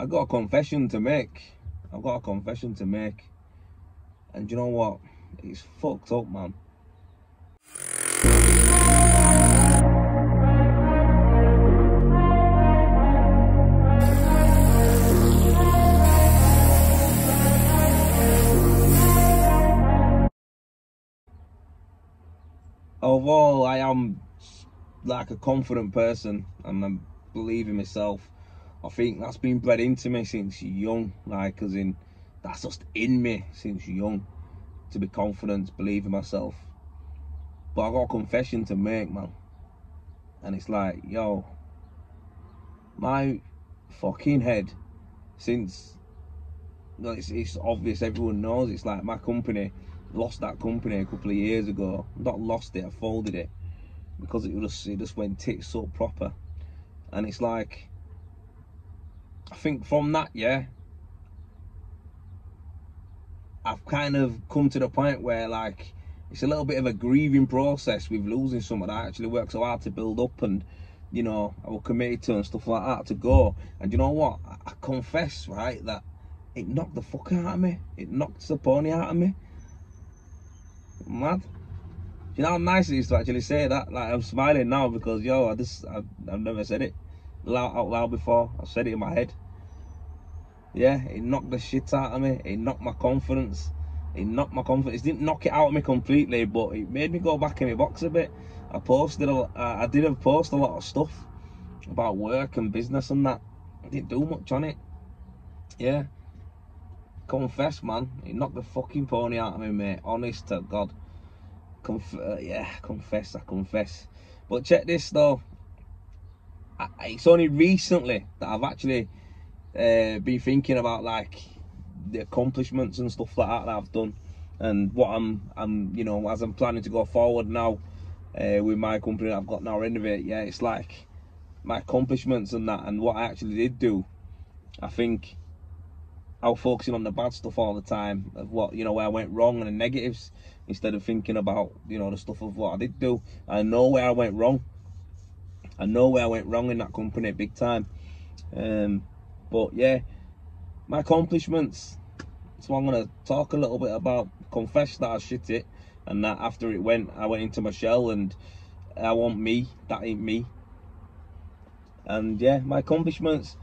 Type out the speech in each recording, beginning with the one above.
I got a confession to make. I've got a confession to make. And you know what? It's fucked up, man. Although I am like a confident person and I believe in myself, I think that's been bred into me since young, like as in that's just in me since young, to be confident, believe in myself. But I got a confession to make, man. And it's like, yo, my fucking head, since it's obvious, everyone knows, it's like my company, lost that company a couple of years ago. Not lost it, I folded it because it just went tits up proper. And it's like, I think from that, yeah, I've kind of come to the point where like it's a little bit of a grieving process with losing someone that I actually worked so hard to build up, and you know, I was committed to and stuff like that, to go. And you know what, I confess, right, that it knocked the fuck out of me. It knocked the pony out of me. Mad. You know how nice it is to actually say that? Like, I'm smiling now because, yo, I've never said it out loud before. I've said it in my head. Yeah, it knocked the shit out of me. It knocked my confidence. It knocked my confidence. It didn't knock it out of me completely, but it made me go back in my box a bit. I did post a lot of stuff about work and business and that. I didn't do much on it. Yeah. Confess, man. It knocked the fucking pony out of me, mate. Honest to God. Yeah, I confess. But check this though. It's only recently that I've actually been thinking about like the accomplishments and stuff like that I've done, and what I'm you know, as I'm planning to go forward now with my company that I've got now, Renovate. Yeah, it's like my accomplishments and that, and what I actually did do. I think I was focusing on the bad stuff all the time, of what, you know, where I went wrong and the negatives, instead of thinking about, you know, the stuff of what I did do. I know where I went wrong. I know where I went wrong in that company big time. But yeah, my accomplishments, so I'm going to talk a little bit about, confess that I shit it, and that after it went, I went into my shell and I want me, that ain't me. And yeah, my accomplishments,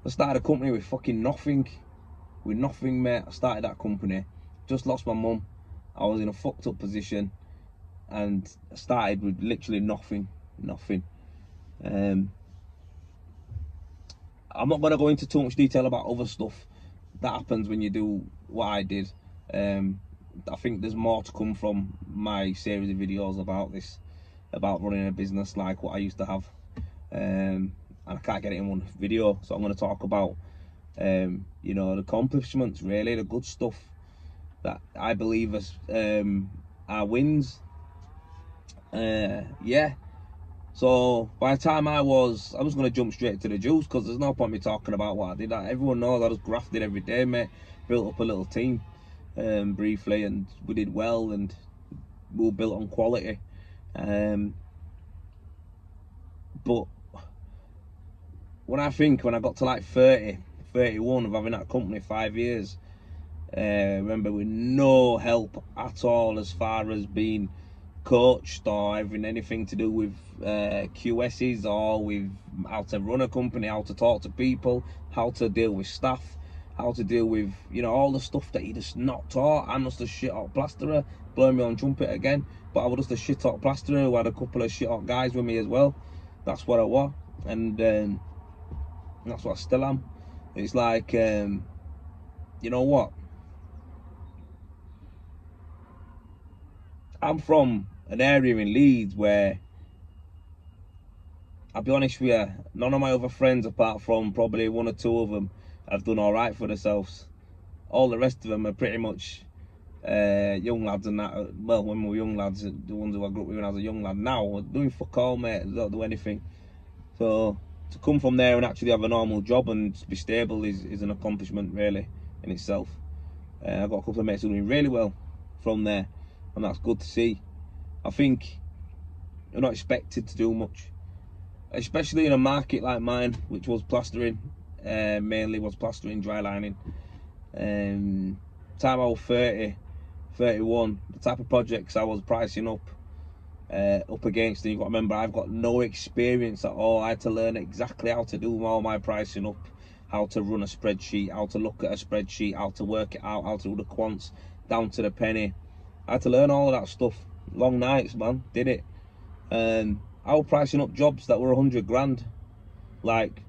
I started a company with fucking nothing. With nothing, mate. I started that company, just lost my mum, I was in a fucked up position, and I started with literally nothing. I'm not going to go into too much detail about other stuff that happens when you do what I did. I think there's more to come from my series of videos about this, about running a business like what I used to have. And I can't get it in one video, so I'm going to talk about you know, the accomplishments, really, the good stuff that I believe is our wins. Yeah, so by the time I'm just going to jump straight to the juice, because there's no point me talking about what I did. Everyone knows I just grafted every day, mate. Built up a little team briefly, and we did well, and we were built on quality. But when I got to like 30, 31 of having that company 5 years, remember, with no help at all as far as being coached or having anything to do with QSs or with how to run a company, how to talk to people, how to deal with staff, how to deal with, you know, all the stuff that you just not taught. I'm just a shit hot plasterer, blowing me on trumpet again, but I was just a shit hot plasterer who had a couple of shit hot guys with me as well. That's what I was, and that's what I still am. It's like, you know what, I'm from an area in Leeds where, I'll be honest with you, none of my other friends, apart from probably one or two of them, have done all right for themselves. All the rest of them are pretty much young lads and that. Well, when we were young lads, the ones who I grew up with when I was a young lad, now we're doing fuck all, mate. They don't do anything. So to come from there and actually have a normal job and be stable is an accomplishment, really, in itself. I've got a couple of mates who are doing really well from there, and that's good to see. I think you're not expected to do much, especially in a market like mine, which was plastering. mainly was plastering, dry lining. Time I was 30, 31, the type of projects I was pricing up against, and you've got to remember, I've got no experience at all. I had to learn exactly how to do all my pricing up, how to run a spreadsheet, how to look at a spreadsheet, how to work it out, how to do the quants down to the penny. I had to learn all of that stuff. Long nights, man, did it. I was pricing up jobs that were 100 grand. Like,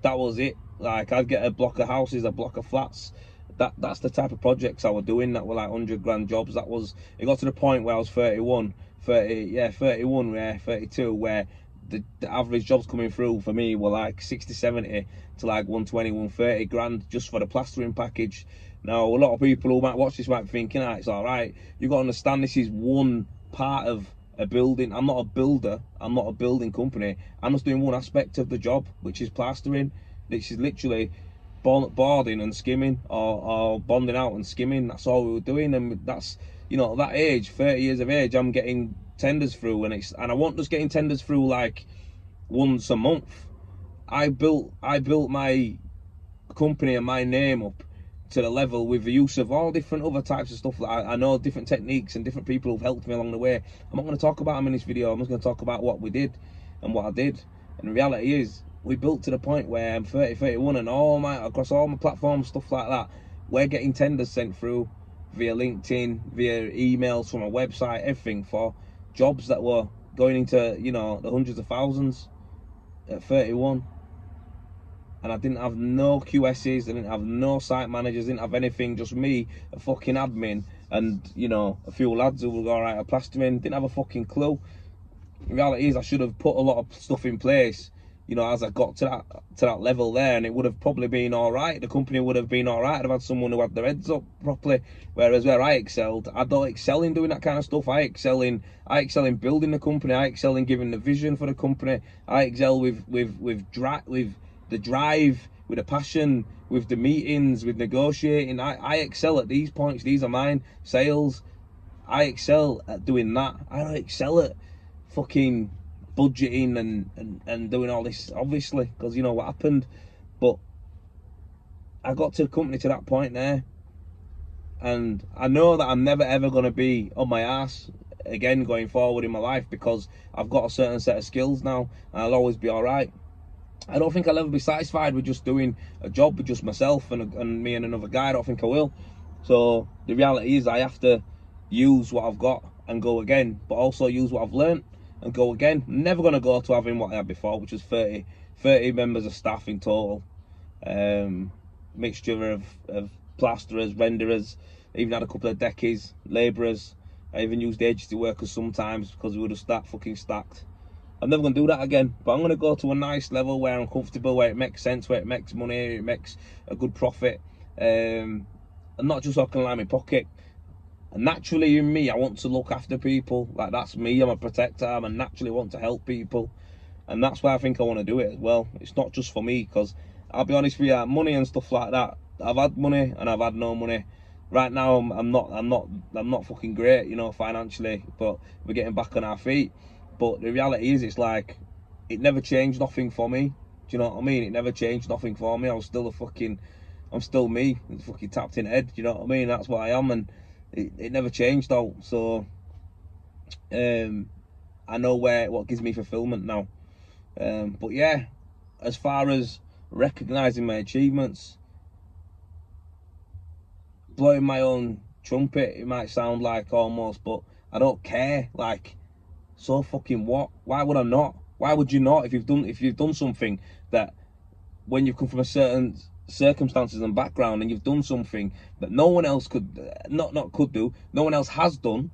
that was it. Like, I'd get a block of houses, a block of flats. That's the type of projects I was doing that were like 100 grand jobs. It got to the point where I was 31, 32, where the average jobs coming through for me were like 60, 70 to like 120, 130 grand just for the plastering package. Now, a lot of people who might watch this might be thinking, ah, it's all right. You've got to understand, this is one part of a building. I'm not a builder. I'm not a building company. I'm just doing one aspect of the job, which is plastering. This is literally boarding and skimming, or bonding out and skimming. That's all we were doing. And that's, you know, at that age, 30 years of age, I'm getting tenders through, and I wasn't just getting tenders through like once a month. I built my company and my name up to the level with the use of all different other types of stuff that I know, different techniques and different people who've helped me along the way. I'm not going to talk about them in this video. I'm just going to talk about what we did and what I did. And the reality is, we built to the point where I'm 30, 31, and across all my platforms, stuff like that, we're getting tenders sent through via LinkedIn, via emails from a website, everything, for jobs that were going into, you know, the hundreds of thousands at 31. And I didn't have no QSs, I didn't have no site managers, didn't have anything, just me, a fucking admin, and, you know, a few lads who were alright at plastering. Didn't have a fucking clue. The reality is, I should have put a lot of stuff in place, you know, as I got to that level there, and it would have probably been alright. The company would have been alright. I'd have had someone who had their heads up properly. Whereas where I excelled, I don't excel in doing that kind of stuff. I excel in building the company. I excel in giving the vision for the company. I excel with the drive, with the passion, with the meetings, with negotiating. I excel at these points. These are mine. Sales, I excel at doing that. I don't excel at fucking budgeting and doing all this, obviously, because you know what happened. But I got to the company to that point there, and I know that I'm never ever going to be on my ass again going forward in my life, because I've got a certain set of skills now, and I'll always be alright. I don't think I'll ever be satisfied with just doing a job with just myself and me and another guy. I don't think I will. So the reality is, I have to use what I've got and go again, but also use what I've learned and go again. I'm never going to go to having what I had before, which was 30 members of staff in total. Mixture of plasterers, renderers, even had a couple of deckies, labourers. I even used agency workers sometimes because we were just that fucking stacked. I'm never going to do that again, but I'm going to go to a nice level where I'm comfortable, where it makes sense, where it makes money, it makes a good profit, and not just so I can line my pocket. And naturally in me, I want to look after people. Like, that's me. I'm a protector. I naturally want to help people, and that's why I think I want to do it as well. It's not just for me, because I'll be honest with you, money and stuff like that, I've had money and I've had no money. Right now I'm not fucking great, you know, financially, but we're getting back on our feet. But the reality is, it's like, it never changed nothing for me. Do you know what I mean? It never changed nothing for me. I'm still me. It's fucking tapped in head. Do you know what I mean? That's what I am, and it never changed though. So I know what gives me fulfillment now. But yeah, as far as recognising my achievements, blowing my own trumpet, it might sound like almost, but I don't care. Like, so fucking what? Why would I not? Why would you not? If you've done something that, when you've come from a certain circumstances and background, and you've done something that no one else could no one else has done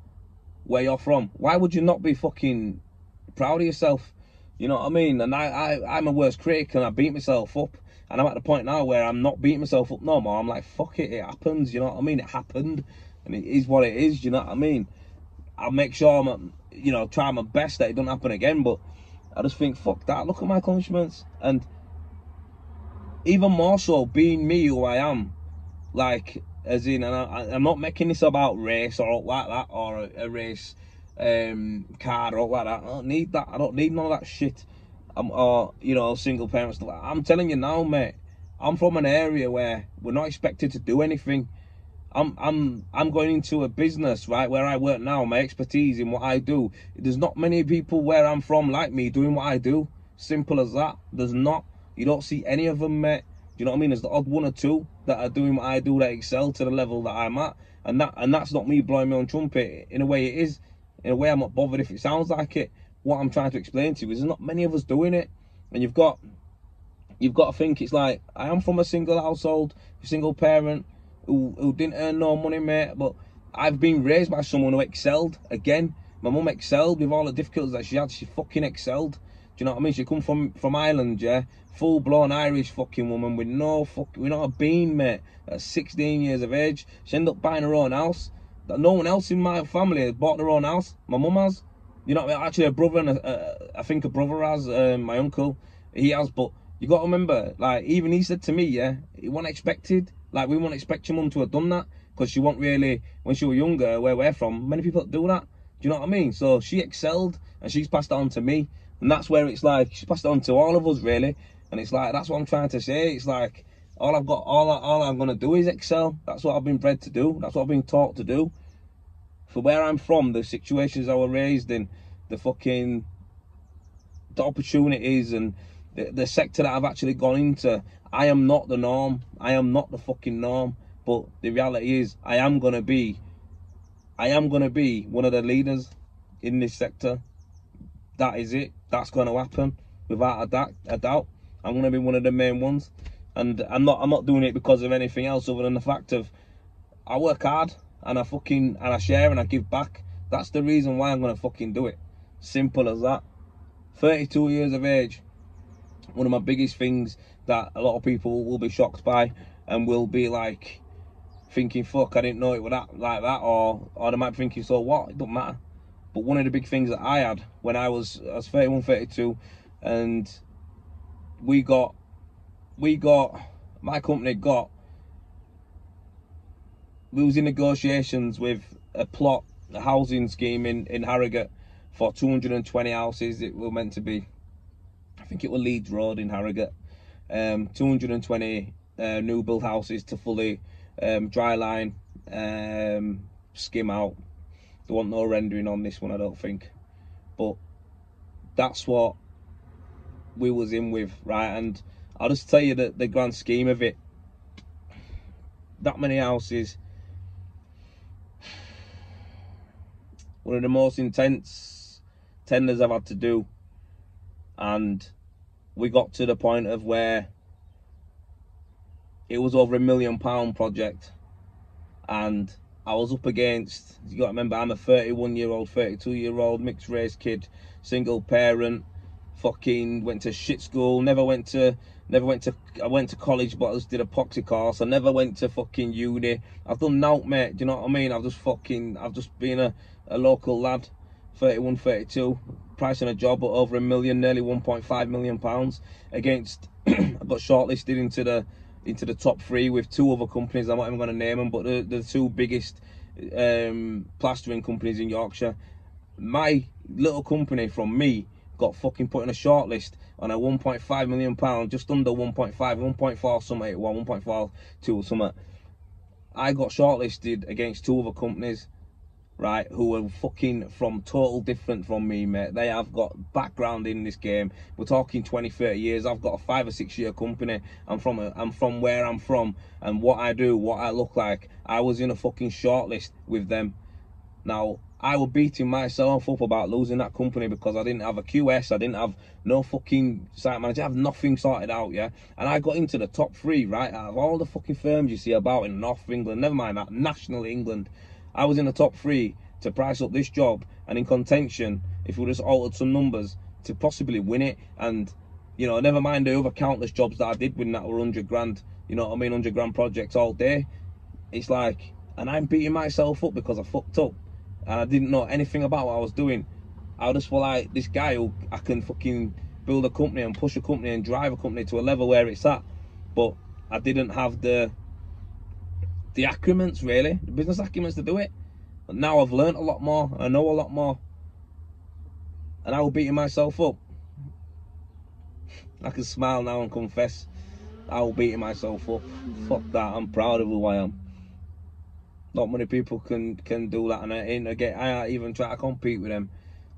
where you're from, why would you not be fucking proud of yourself? You know what I mean? And I'm a worst critic, and I beat myself up, and I'm at the point now where I'm not beating myself up no more. I'm like, fuck it, it happens. You know what I mean? It happened, and it is what it is. You know what I mean? I'll make sure I'm, you know, try my best that it doesn't happen again. But I just think, fuck that. Look at my accomplishments, and even more so, being me who I am, like, as in, and I'm not making this about race or like that, or a race card or like that. I don't need that. I don't need none of that shit. Or, you know, single parents. I'm telling you now, mate, I'm from an area where we're not expected to do anything. I'm going into a business, right, where I work now, my expertise in what I do. There's not many people where I'm from like me doing what I do. Simple as that. There's not. You don't see any of them, mate. Do you know what I mean? There's the odd one or two that are doing what I do, that excel to the level that I'm at. And that's not me blowing my own trumpet. In a way it is. In a way I'm not bothered if it sounds like it. What I'm trying to explain to you is there's not many of us doing it. And you've got to think, it's like, I am from a single household, a single parent, who didn't earn no money, mate, but I've been raised by someone who excelled. Again, my mum excelled with all the difficulties that she had. She fucking excelled. Do you know what I mean? She come from Ireland, yeah, full-blown Irish fucking woman with no we're not a bean, mate. At 16 years of age, she ended up buying her own house. That no one else in my family has bought their own house. My mum has. You know what I mean? Actually, a brother and I think a brother has. My uncle, he has. But you got to remember, like, even he said to me, yeah, it wasn't expected. Like, we won't expect your mum to have done that, because she wasn't really, when she was younger, where we're from, many people do that. Do you know what I mean? So she excelled, and she's passed it on to me. And that's where it's like, she's passed it on to all of us, really. And it's like, that's what I'm trying to say. It's like, all I'm going to do is excel. That's what I've been bred to do. That's what I've been taught to do. For where I'm from, the situations I was raised in, the opportunities and the sector that I've actually gone into, I am not the norm. I am not the fucking norm. But the reality is, I am gonna be one of the leaders in this sector. That is it. That's gonna happen without a doubt. I'm gonna be one of the main ones, and I'm not doing it because of anything else other than the fact of I work hard and I share and I give back. That's the reason why I'm gonna fucking do it. Simple as that. 32 years of age. One of my biggest things that a lot of people will be shocked by and will be like thinking, fuck, I didn't know it was like that, or they might be thinking, so what? It don't matter. But one of the big things that I had when I was 31, 32, and my company we was in negotiations with a housing scheme in Harrogate for 220 houses. It was meant to be, I think it was Leeds Road in Harrogate. 220 new build houses to fully dry line, skim out. There wasn't no rendering on this one, I don't think. But that's what we was in with, right? And I'll just tell you that the grand scheme of it, that many houses, one of the most intense tenders I've had to do. And we got to the point of where it was over £1 million project, and I was up against, you got to remember, I'm a 31-year-old, 32-year-old mixed race kid, single parent, fucking went to shit school, I went to college, but I just did a epoxy course. I never went to fucking uni. I've done naught, mate. Do you know what I mean? I've just been a local lad, 31, 32, pricing a job at over £1 million, nearly £1.5 million against. I got shortlisted into the top 3 with 2 other companies. I'm not even going to name them, but the 2 biggest plastering companies in Yorkshire. My little company from me got fucking put in a shortlist on a £1.5 million, just under 1.5, 1.4 something, it was 1.42 or something. I got shortlisted against 2 other companies, right, who were fucking from total different from me, mate. They have got background in this game. We're talking 20, 30 years. I've got a 5 or 6 year company. I'm from where I'm from, and what I do, what I look like. I was in a fucking shortlist with them. Now, I was beating myself up about losing that company because I didn't have a QS, I didn't have no fucking site manager, I have nothing sorted out, yeah? And I got into the top 3, right, out of all the fucking firms you see about in North England, never mind that, national England. I was in the top 3 to price up this job and in contention, if we just altered some numbers, to possibly win it. And, you know, never mind the other countless jobs that I did win that were 100 grand, you know what I mean, 100 grand projects all day. It's like, and I'm beating myself up because I fucked up. And I didn't know anything about what I was doing. I just feel like this guy who I can fucking build a company and push a company and drive a company to a level where it's at. But I didn't have the acumens, really, the business acumens to do it. But now I've learned a lot more, I know a lot more, and I was beating myself up. I can smile now and confess I'll beating myself up. Fuck that. I'm proud of who I am. Not many people can do that, and I even try to compete with them.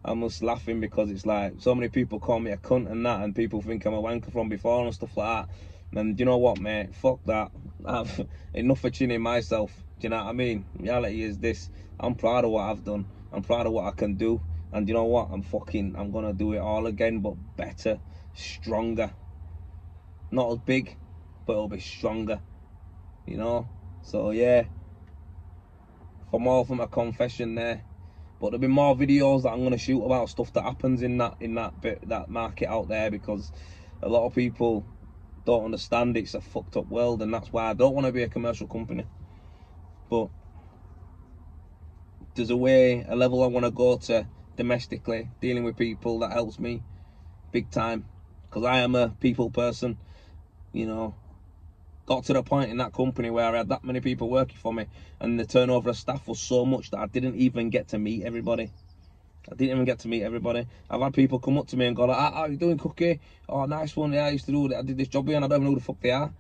I'm just laughing because it's like so many people call me a cunt and that, and people think I'm a wanker from before and stuff like that. And you know what, mate? Fuck that. I've enough of chinning myself. Do you know what I mean? Reality is this: I'm proud of what I've done. I'm proud of what I can do, and you know what? I'm gonna do it all again, but better, stronger. Not as big, but it'll be stronger. You know. So yeah. For more from a confession there. But there'll be more videos that I'm gonna shoot about stuff that happens in that market out there, because a lot of people don't understand it's a fucked up world, and that's why I don't want to be a commercial company. But there's a level I want to go to domestically, dealing with people, that helps me big time, because I am a people person, you know. Got to the point in that company where I had that many people working for me, and the turnover of staff was so much that I didn't even get to meet everybody. I've had people come up to me and go like, how you doing, Cookie? Oh, nice one. Yeah, I used to do it. I did this job here and I don't even know who the fuck they are.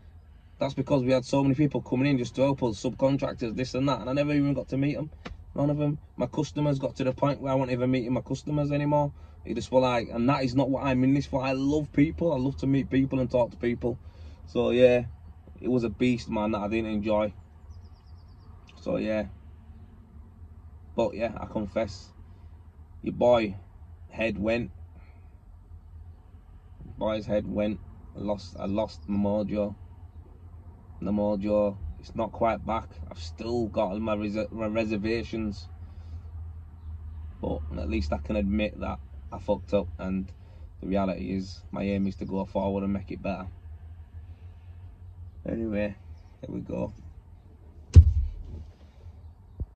That's because we had so many people coming in just to help us, subcontractors, this and that, and I never even got to meet them. None of them. My customers got to the point where I wasn't even meeting my customers anymore. It just was like, and that is not what I'm in this for. I love people. I love to meet people and talk to people. So yeah, it was a beast, man, that I didn't enjoy. So yeah. But yeah, I confess, your boy head went. Boy's head went. I lost my mojo. The mojo, it's not quite back. I've still got my reservations, but at least I can admit that I fucked up, and the reality is my aim is to go forward and make it better. Anyway, here we go.